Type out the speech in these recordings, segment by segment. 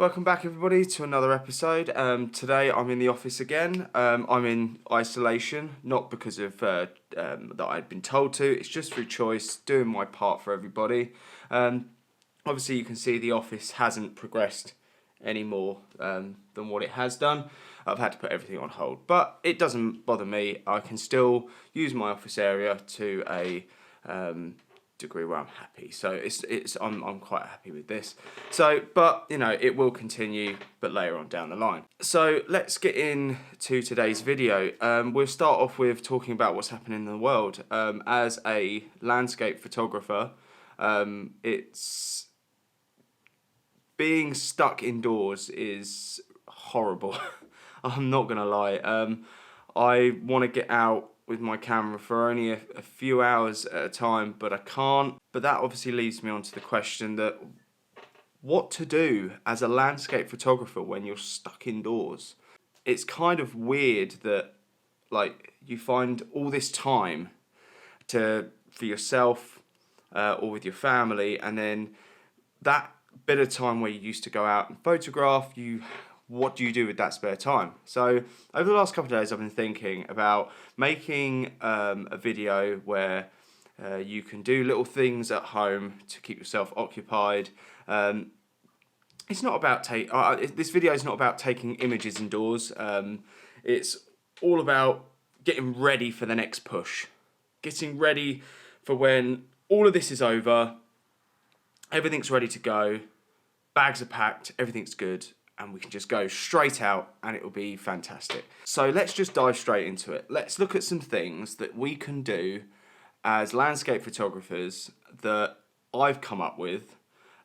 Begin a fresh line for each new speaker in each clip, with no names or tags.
Welcome back everybody to another episode. Today I'm in the office again. I'm in isolation, not because of that I'd been told to, it's just through choice, doing my part for everybody. Obviously you can see the office hasn't progressed any more than what it has done. I've had to put everything on hold, but it doesn't bother me. I can still use my office area to a degree where I'm happy. So I'm quite happy with this. So, but you know, it will continue, but later on down the line. So let's get into today's video. We'll start off with talking about what's happening in the world. As a landscape photographer, it's being stuck indoors is horrible. I'm not gonna lie. I want to get out with my camera for only a few hours at a time, but I can't. But that obviously leads me on to the question that what to do as a landscape photographer when you're stuck indoors. It's kind of weird that like you find all this time for yourself or with your family, and then that bit of time where you used to go out and photograph, what do you do with that spare time? So over the last couple of days I've been thinking about making a video where you can do little things at home to keep yourself occupied. It's not about this video is not about taking images indoors. It's all about getting ready for the next push. Getting ready for when all of this is over, everything's ready to go, bags are packed, everything's good, and we can just go straight out and it will be fantastic. So let's just dive straight into it. Let's look at some things that we can do as landscape photographers that I've come up with.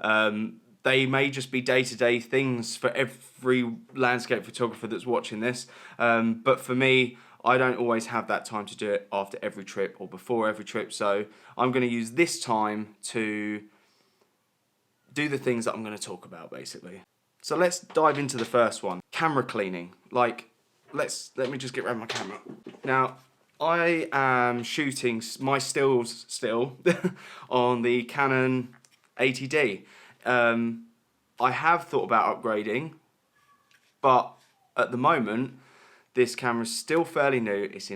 They may just be day-to-day things for every landscape photographer that's watching this, but for me, I don't always have that time to do it after every trip or before every trip, so I'm going to use this time to do the things that I'm going to talk about, basically. So let's dive into the first one, camera cleaning. Let me just get rid of my camera. Now, I am shooting my stills still on the Canon 80D. I have thought about upgrading, but at the moment, this camera's still fairly new. It's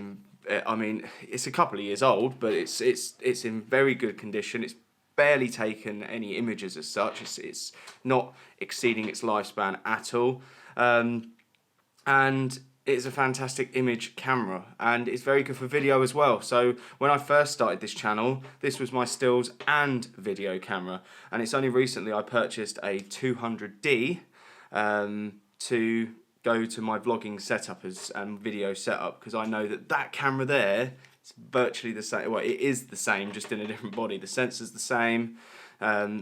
a couple of years old, but it's in very good condition. It's barely taken any images as such. It's not exceeding its lifespan at all, and it's a fantastic image camera, and it's very good for video as well. So when I first started this channel, this was my stills and video camera, and it's only recently I purchased a 200D to go to my vlogging setup and video setup, because I know that camera there, it's virtually the same. Well, it is the same, just in a different body. The sensor's the same.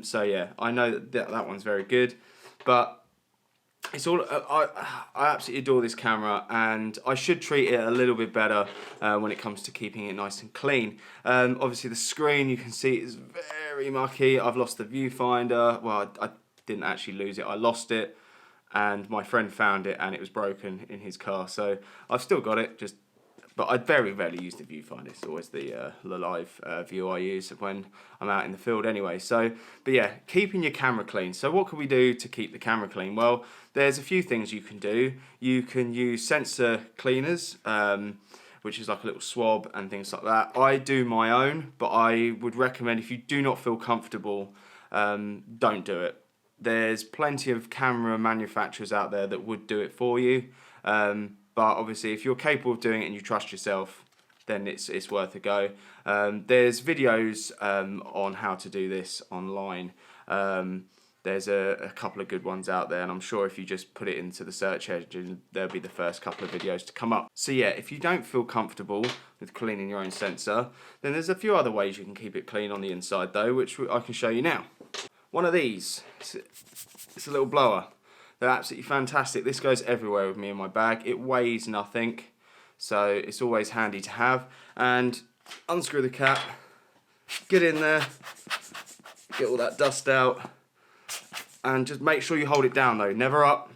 So yeah, I know that one's very good. But it's all. I absolutely adore this camera, and I should treat it a little bit better when it comes to keeping it nice and clean. Obviously, the screen you can see is very mucky. I've lost the viewfinder. Well, I didn't actually lose it. I lost it, and my friend found it, and it was broken in his car. So I've still got it. But I very rarely use the viewfinder. It's always the live view I use when I'm out in the field anyway. So, but yeah, keeping your camera clean. So what can we do to keep the camera clean? Well, there's a few things you can do. You can use sensor cleaners, which is like a little swab and things like that. I do my own, but I would recommend, if you do not feel comfortable, don't do it. There's plenty of camera manufacturers out there that would do it for you. But obviously, if you're capable of doing it and you trust yourself, then it's worth a go. There's videos on how to do this online. There's a couple of good ones out there, and I'm sure if you just put it into the search engine, there'll be the first couple of videos to come up. So yeah, if you don't feel comfortable with cleaning your own sensor, then there's a few other ways you can keep it clean on the inside though, which I can show you now. One of these, it's a little blower. They're absolutely fantastic. This goes everywhere with me in my bag. It weighs nothing, so it's always handy to have. And unscrew the cap, get in there, get all that dust out, and just make sure you hold it down though, never up.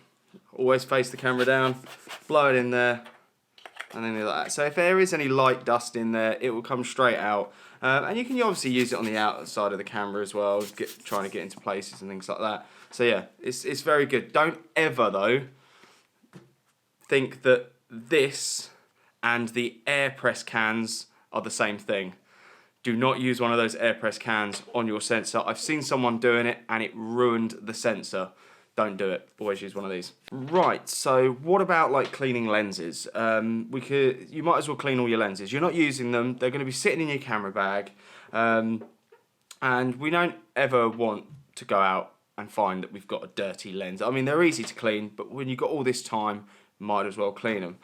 Always face the camera down, blow it in there, and then like that. So if there is any light dust in there, it will come straight out, And you can obviously use it on the outside of the camera as well, trying to get into places and things like that. So yeah, it's very good. Don't ever though think that this and the air press cans are the same thing. Do not use one of those air press cans on your sensor. I've seen someone doing it and it ruined the sensor. Don't do it. Always use one of these. Right, so what about like cleaning lenses? You might as well clean all your lenses. You're not using them. They're going to be sitting in your camera bag. And we don't ever want to go out and find that we've got a dirty lens. I mean, they're easy to clean, but when you've got all this time, might as well clean them.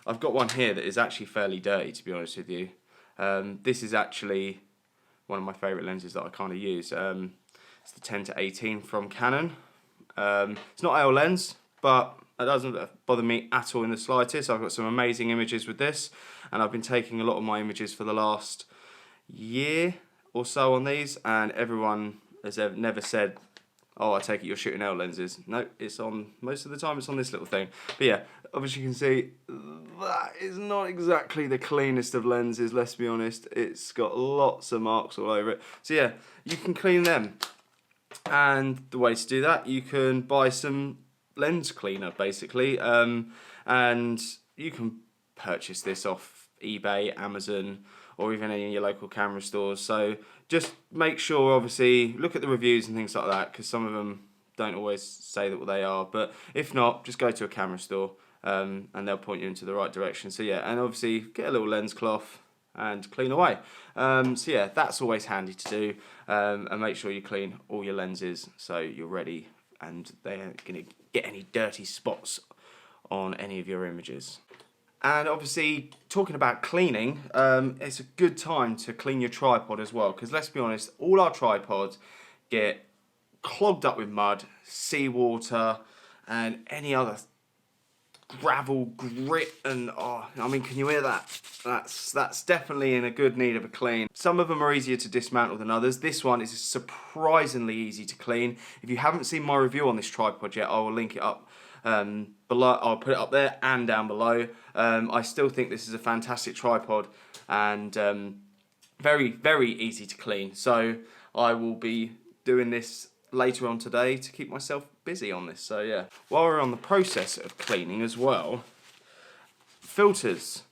I've got one here that is actually fairly dirty, to be honest with you. This is actually one of my favourite lenses that I kind of use. It's the 10-18 from Canon. It's not AL lens, but it doesn't bother me at all in the slightest. I've got some amazing images with this, and I've been taking a lot of my images for the last year or so on these, and everyone has never said, oh, I take it you're shooting L lenses. No, it's on, most of the time it's on this little thing. But yeah, obviously you can see that is not exactly the cleanest of lenses, let's be honest. It's got lots of marks all over it. So yeah, you can clean them. And the way to do that, you can buy some lens cleaner basically, and you can purchase this off eBay, Amazon, or even any of your local camera stores. So just make sure, obviously, look at the reviews and things like that, because some of them don't always say that what they are. But if not, just go to a camera store, and they'll point you into the right direction. So yeah, and obviously get a little lens cloth and clean away. So yeah, that's always handy to do, and make sure you clean all your lenses so you're ready and they aren't going to get any dirty spots on any of your images. And obviously, talking about cleaning, it's a good time to clean your tripod as well, because let's be honest, all our tripods get clogged up with mud, seawater, and any other gravel, grit, and oh, I mean, can you hear that? That's definitely in a good need of a clean. Some of them are easier to dismantle than others. This one is surprisingly easy to clean. If you haven't seen my review on this tripod yet, I will link it up below. I'll put it up there and down below. I still think this is a fantastic tripod, and very, very easy to clean. So I will be doing this later on today to keep myself busy on this. So yeah, while we're on the process of cleaning as well, filters.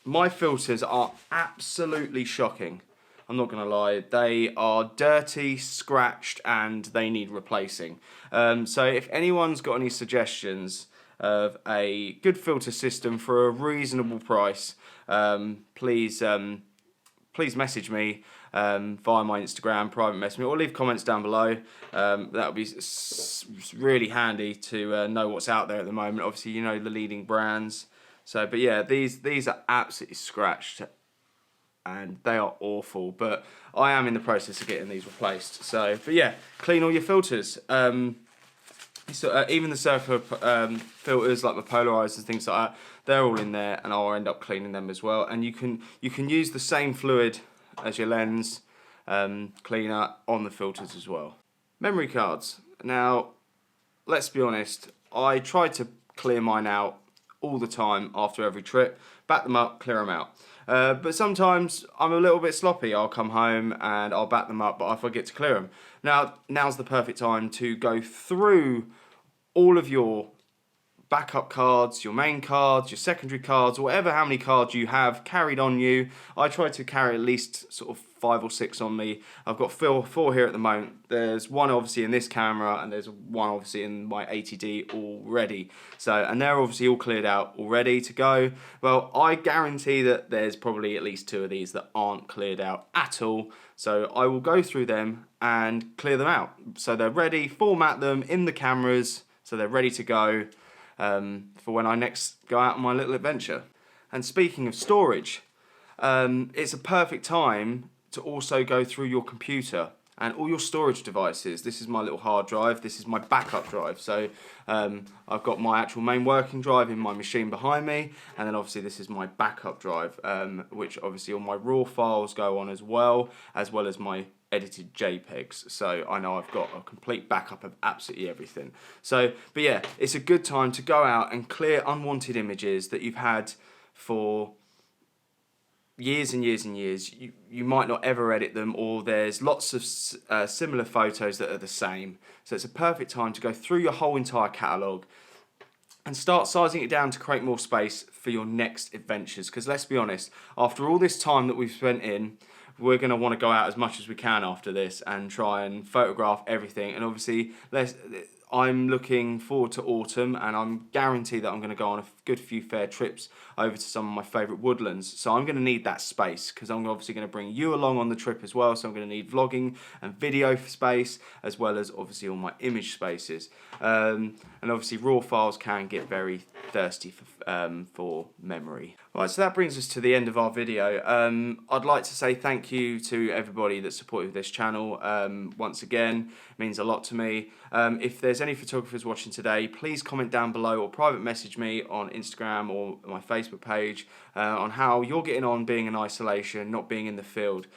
My filters are absolutely shocking. I'm not going to lie, they are dirty, scratched, and they need replacing. So if anyone's got any suggestions of a good filter system for a reasonable price, please message me via my Instagram, private message me, or leave comments down below. That would be really handy to know what's out there at the moment. Obviously, you know the leading brands. So, but yeah, these are absolutely scratched, and they are awful, but I am in the process of getting these replaced. So, but yeah, clean all your filters. Even the circular filters, like my polarizers and things like that, they're all in there, and I'll end up cleaning them as well. And you can use the same fluid as your lens cleaner on the filters as well. Memory cards. Now, let's be honest, I try to clear mine out all the time after every trip, back them up, clear them out. But sometimes I'm a little bit sloppy. I'll come home and I'll back them up, but I forget to clear them. Now's the perfect time to go through all of your backup cards, your main cards, your secondary cards, whatever, how many cards you have carried on you. I try to carry at least sort of 5 or 6 on me. I've got 4 here at the moment. There's one obviously in this camera, and there's one obviously in my ATD already. So, and they're obviously all cleared out, all ready to go. Well, I guarantee that there's probably at least 2 of these that aren't cleared out at all. So I will go through them and clear them out. So they're ready, format them in the cameras, so they're ready to go for when I next go out on my little adventure. And speaking of storage, it's a perfect time to also go through your computer and all your storage devices. This is my little hard drive, this is my backup drive. So I've got my actual main working drive in my machine behind me, and then obviously this is my backup drive, which obviously all my raw files go on as well as my edited JPEGs. So I know I've got a complete backup of absolutely everything. So, but yeah, it's a good time to go out and clear unwanted images that you've had for years and years and years, you might not ever edit them, or there's lots of similar photos that are the same. So it's a perfect time to go through your whole entire catalogue and start sizing it down to create more space for your next adventures. Because let's be honest, after all this time that we've spent in, we're going to want to go out as much as we can after this and try and photograph everything. And obviously, I'm looking forward to autumn, and I'm guaranteed that I'm going to go on a good few fair trips over to some of my favourite woodlands. So I'm going to need that space, because I'm obviously going to bring you along on the trip as well. So I'm going to need vlogging and video space, as well as obviously all my image spaces. And obviously raw files can get very thirsty for memory. Right, so that brings us to the end of our video. I'd like to say thank you to everybody that supported this channel. Once again, it means a lot to me. If there's any photographers watching today, please comment down below or private message me on Instagram or my Facebook page on how you're getting on being in isolation, not being in the field.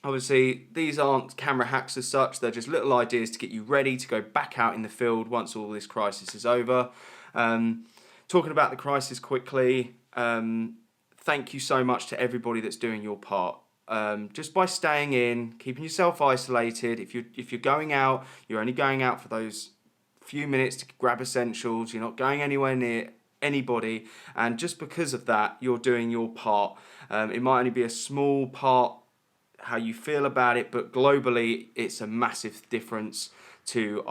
Obviously, these aren't camera hacks as such, they're just little ideas to get you ready to go back out in the field once all this crisis is over. Talking about the crisis quickly, thank you so much to everybody that's doing your part. Just by staying in, keeping yourself isolated. If you're going out, you're only going out for those few minutes to grab essentials. You're not going anywhere near anybody, and just because of that, you're doing your part. It might only be a small part how you feel about it, but globally, it's a massive difference to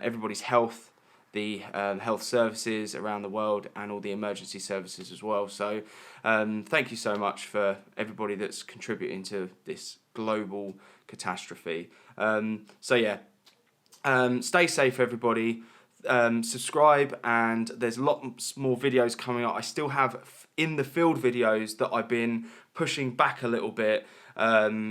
everybody's health, the health services around the world, and all the emergency services as well. So thank you so much for everybody that's contributing to this global catastrophe. So yeah, stay safe everybody. Subscribe, and there's lots more videos coming up. I still have in the field videos that I've been pushing back a little bit,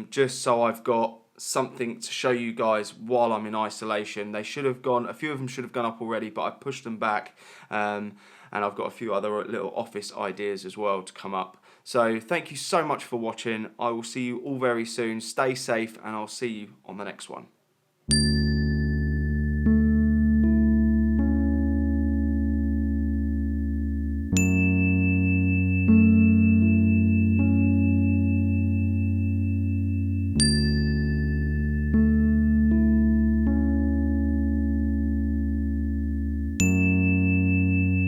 just so I've got something to show you guys while I'm in isolation. They should have gone, a few of them should have gone up already, but I pushed them back, and I've got a few other little office ideas as well to come up. So thank you so much for watching. I will see you all very soon. Stay safe, and I'll see you on the next one.